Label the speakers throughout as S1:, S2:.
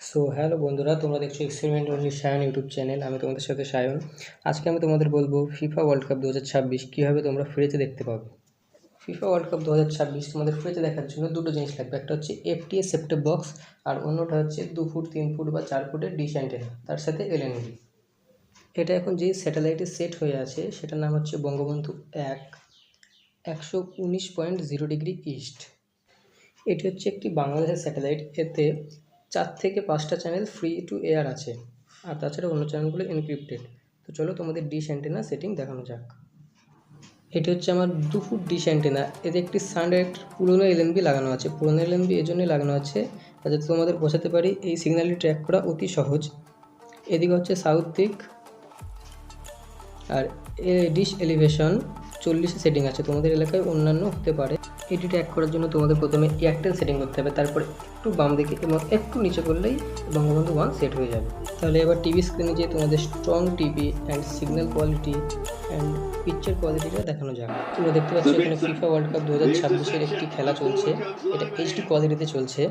S1: So hello বন্ধুরা, তোমরা দেখছো experiment only Sayan YouTube channel. আমি তোমাদের সাথে সায়ন। আজকে আমি তোমাদের বলবো ফিফা ওয়ার্ল্ড কাপ 2026 কীভাবে তোমরা ফ্রিতে দেখতে পাবে। ফিফা ওয়ার্ল্ড কাপ 2026 তোমাদের ফ্রিতে দেখার জন্য দুটো জিনিস লাগবে। একটা হচ্ছে FTA সেট-টপ বক্স, আর অন্যটা হচ্ছে 2 ফুট 3 ফুট বা 4 ফুটের ডিশ অ্যান্টেনা, তার সাথে LND। এটা এখন যেই স্যাটেলাইটে সেট হয়ে আছে সেটার নাম হচ্ছে বঙ্গবন্ধু 1 119.0 ডিগ্রি ইস্ট। এটি হচ্ছে একটি বাংলাদেশের স্যাটেলাইট। এতে 4 থেকে 5টা চ্যানেল ফ্রি টু এয়ার আছে, আর তাছাড়া অন্য চ্যানেলগুলো এনক্রিপ্টেড। তো চলো তোমাদের ডিশ অ্যান্টেনা সেটিং দেখানো যাক। এটি হচ্ছে আমার 2 ফুট ডিশ অ্যান্টেনা। এতে একটি সানডাইরেক্ট পুরনো LNB লাগানো আছে। পুরনো LNB এই জন্যই লাগানো আছে যাতে তোমাদের বোঝাতে পারি এই সিগন্যালটি ট্র্যাক করা অতি সহজ। এদিকে হচ্ছে সাউথ দিক, আর ডিশ এলিভেশন 40 সেটিং আছে, তোমাদের এলাকায় অন্যান্য হতে পারে। এটি ট্র্যাক করার জন্য তোমাদের প্রথমে এয়ারটেল সেটিং করতে হবে, তারপর একটু বাম দিকে এবং একটু নিচে করলেই বঙ্গবন্ধু 1 সেট হয়ে যাবে। তাহলে এবার টিভি স্ক্রিনে যে তোমাদের strong TV and signal quality and picture কোয়ালিটিটা দেখানো যাক। তোমরা দেখতে পাচ্ছ এখানে ফিফা ওয়ার্ল্ড কাপ 2026-এর একটি খেলা চলছে। এটা HD কোয়ালিটিতে চলছে।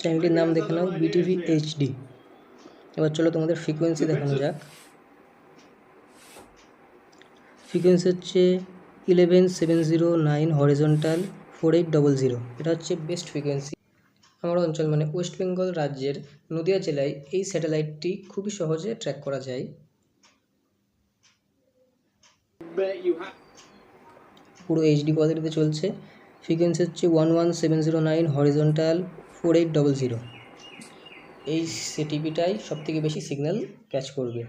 S1: চ্যানেলটির নাম দেখে নাও BTV HD। এবার চলো তোমাদের ফ্রিকোয়েন্সি দেখানো যাক। ফ্রিকোয়েন্সি হচ্ছে 11709 হরিজন্টাল 4800। এটা হচ্ছে বেস্ট ফ্রিকোয়েন্সি। আমার অঞ্চল মানে ওয়েস্ট বেঙ্গল রাজ্যের নদিয়া জেলায় এই স্যাটেলাইটটি খুবই সহজে ট্র্যাক করা যায়। পুরো HD কোয়ালিটিতে চলছে। ফ্রিকোয়েন্সি হচ্ছে 11709 হরিজন্টাল 4800। এই টিভিটাই সবথেকে বেশি সিগন্যাল ক্যাচ করবে।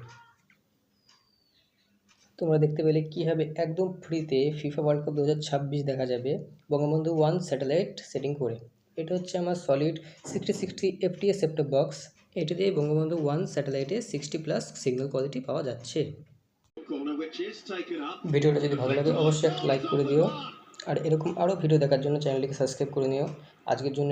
S1: তোমরা দেখতে পেলে কীভাবে একদম ফ্রিতে ফিফা ওয়ার্ল্ড কাপ 2026 দেখা যাবে বঙ্গবন্ধু 1 স্যাটেলাইট সেটিং করে। এটা হচ্ছে আমার সলিড 60 FTA সেট-টপ বক্স। এটি দিয়ে বঙ্গবন্ধু 1 স্যাটেলাইটে 60+ সিগন্যাল কোয়ালিটি পাওয়া যাচ্ছে। ভিডিওটা যদি ভালো লাগে অবশ্যই একটা লাইক করে দিও, আর এরকম আরও ভিডিও দেখার জন্য চ্যানেলটিকে সাবস্ক্রাইব করে নিও। আজকের জন্য